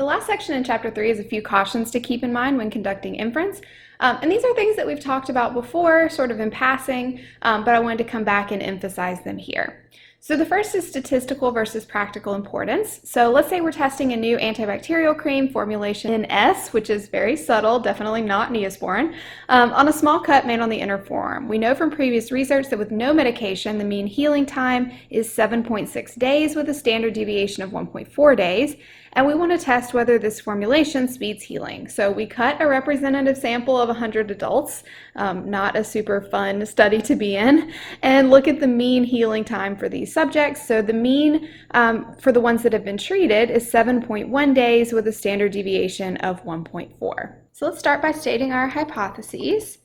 The last section in Chapter 3 is a few cautions to keep in mind when conducting inference. And these are things that we've talked about before, sort of in passing, but I wanted to come back and emphasize them here. So the first is statistical versus practical importance. So let's say we're testing a new antibacterial cream formulation in S, which is very subtle, definitely not Neosporin, on a small cut made on the inner forearm. We know from previous research that with no medication, the mean healing time is 7.6 days with a standard deviation of 1.4 days. And we want to test whether this formulation speeds healing. So we cut a representative sample of 100 adults, not a super fun study to be in, and look at the mean healing time for these subjects. So the mean for the ones that have been treated is 7.1 days with a standard deviation of 1.4. So let's start by stating our hypotheses.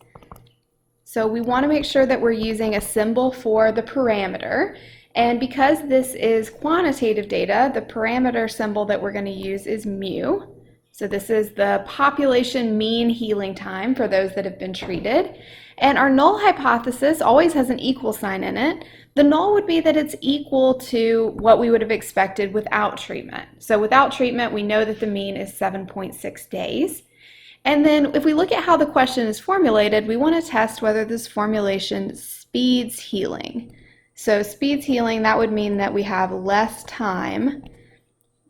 So we want to make sure that we're using a symbol for the parameter. And because this is quantitative data, the parameter symbol that we're going to use is mu. So this is the population mean healing time for those that have been treated. And our null hypothesis always has an equal sign in it. The null would be that it's equal to what we would have expected without treatment. So without treatment, we know that the mean is 7.6 days. And then if we look at how the question is formulated, we want to test whether this formulation speeds healing. So speeds healing, that would mean that we have less time.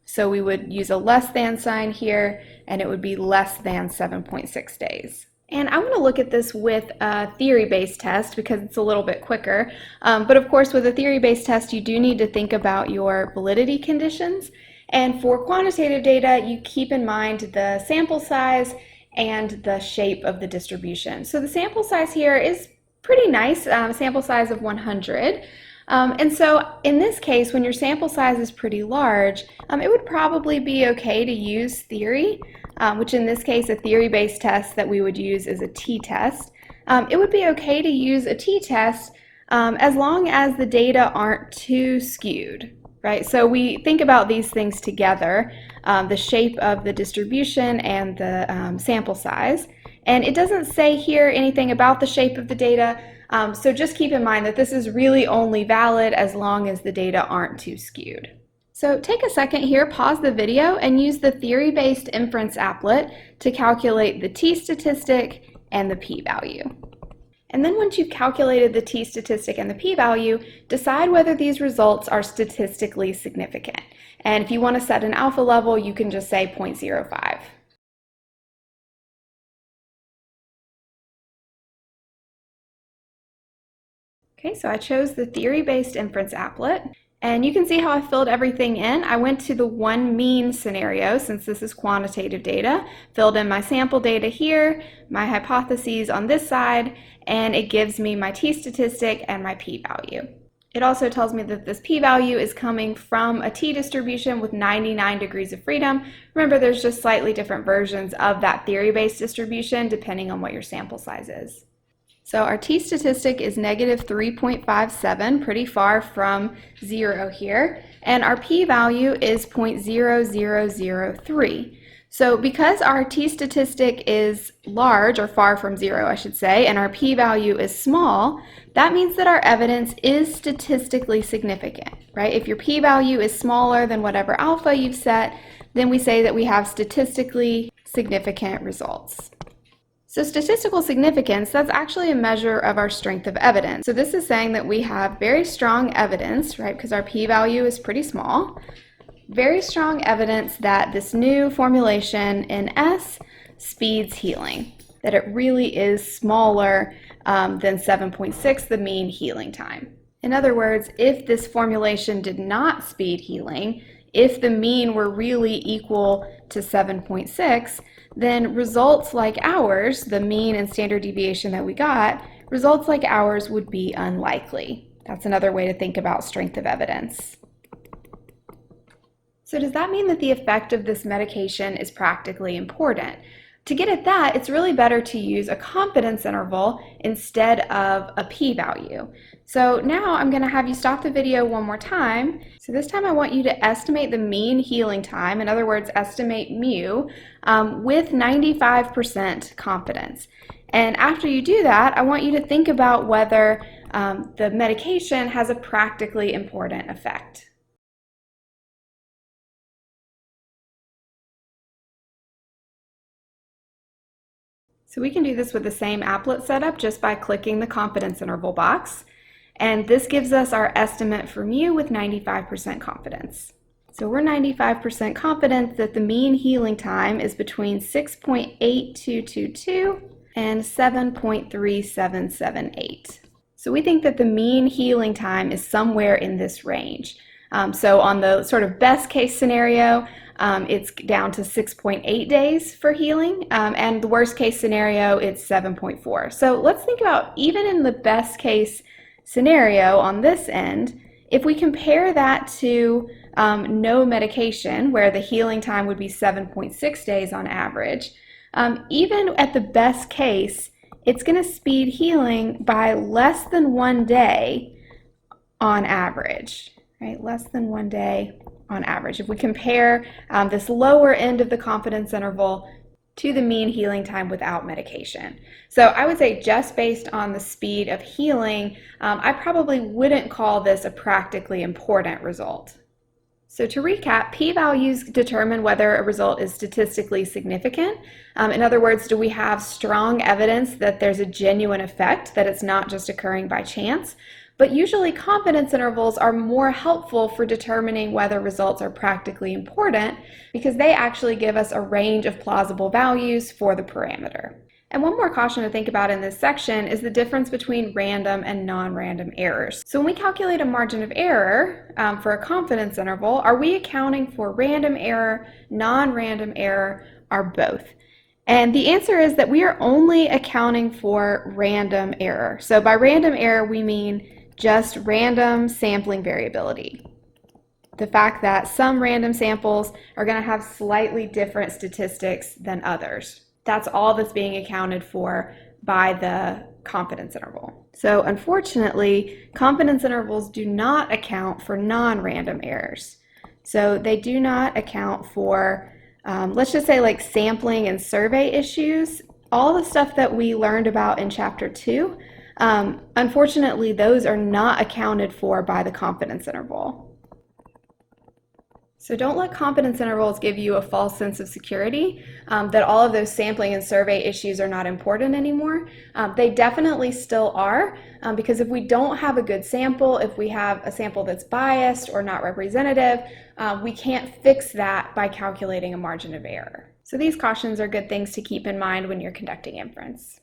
So we would use a less than sign here, and it would be less than 7.6 days. And I want to look at this with a theory-based test because it's a little bit quicker. But of course, with a theory-based test, you do need to think about your validity conditions. And for quantitative data, you keep in mind the sample size and the shape of the distribution. So the sample size here is pretty nice, sample size of 100. And so in this case, when your sample size is pretty large, it would probably be okay to use theory, which in this case, a theory-based test that we would use is a t-test. It would be okay to use a t-test as long as the data aren't too skewed, right? So we think about these things together, the shape of the distribution and the sample size. And it doesn't say here anything about the shape of the data, so just keep in mind that this is really only valid as long as the data aren't too skewed. So take a second here, pause the video, and use the theory-based inference applet to calculate the t-statistic and the p-value. And then once you've calculated the t-statistic and the p-value, decide whether these results are statistically significant. And if you want to set an alpha level, you can just say 0.05. Okay, so I chose the theory-based inference applet, and you can see how I filled everything in. I went to the one mean scenario, since this is quantitative data, filled in my sample data here, my hypotheses on this side, and it gives me my t-statistic and my p-value. It also tells me that this p-value is coming from a t-distribution with 99 degrees of freedom. Remember, there's just slightly different versions of that theory-based distribution depending on what your sample size is. So our t-statistic is negative 3.57, pretty far from 0 here, and our p-value is 0.0003. So because our t-statistic is large, or far from 0 I should say, and our p-value is small, that means that our evidence is statistically significant, right? If your p-value is smaller than whatever alpha you've set, then we say that we have statistically significant results. So statistical significance, that's actually a measure of our strength of evidence. So this is saying that we have very strong evidence, right, because our p-value is pretty small, very strong evidence that this new formulation in S speeds healing, that it really is smaller than 7.6, the mean healing time. In other words, if this formulation did not speed healing, if the mean were really equal to 7.6, then results like ours, the mean and standard deviation that we got, results like ours would be unlikely. That's another way to think about strength of evidence. So does that mean that the effect of this medication is practically important? To get at that, it's really better to use a confidence interval instead of a p-value. So now I'm going to have you stop the video one more time. So this time I want you to estimate the mean healing time, in other words, estimate mu, with 95% confidence. And after you do that, I want you to think about whether the medication has a practically important effect. So we can do this with the same applet setup just by clicking the confidence interval box. And this gives us our estimate for mu with 95% confidence. So we're 95% confident that the mean healing time is between 6.8222 and 7.3778. So we think that the mean healing time is somewhere in this range. So on the sort of best case scenario, it's down to 6.8 days for healing, and the worst case scenario, it's 7.4. So let's think about, even in the best case scenario on this end, if we compare that to no medication, where the healing time would be 7.6 days on average, even at the best case, it's going to speed healing by less than 1 day on average, right? Less than 1 day on average. If we compare this lower end of the confidence interval to the mean healing time without medication. So I would say, just based on the speed of healing, I probably wouldn't call this a practically important result. So to recap, p-values determine whether a result is statistically significant. In other words, do we have strong evidence that there's a genuine effect, that it's not just occurring by chance? But usually confidence intervals are more helpful for determining whether results are practically important, because they actually give us a range of plausible values for the parameter. And one more caution to think about in this section is the difference between random and non-random errors. So when we calculate a margin of error for a confidence interval, are we accounting for random error, non-random error, or both? And the answer is that we are only accounting for random error. So by random error, we mean just random sampling variability. The fact that some random samples are going to have slightly different statistics than others. That's all that's being accounted for by the confidence interval. So unfortunately, confidence intervals do not account for non-random errors. So they do not account for, let's just say, like sampling and survey issues, all the stuff that we learned about in Chapter 2. Unfortunately, those are not accounted for by the confidence interval. So don't let confidence intervals give you a false sense of security, that all of those sampling and survey issues are not important anymore. They definitely still are, because if we don't have a good sample, if we have a sample that's biased or not representative, we can't fix that by calculating a margin of error. So these cautions are good things to keep in mind when you're conducting inference.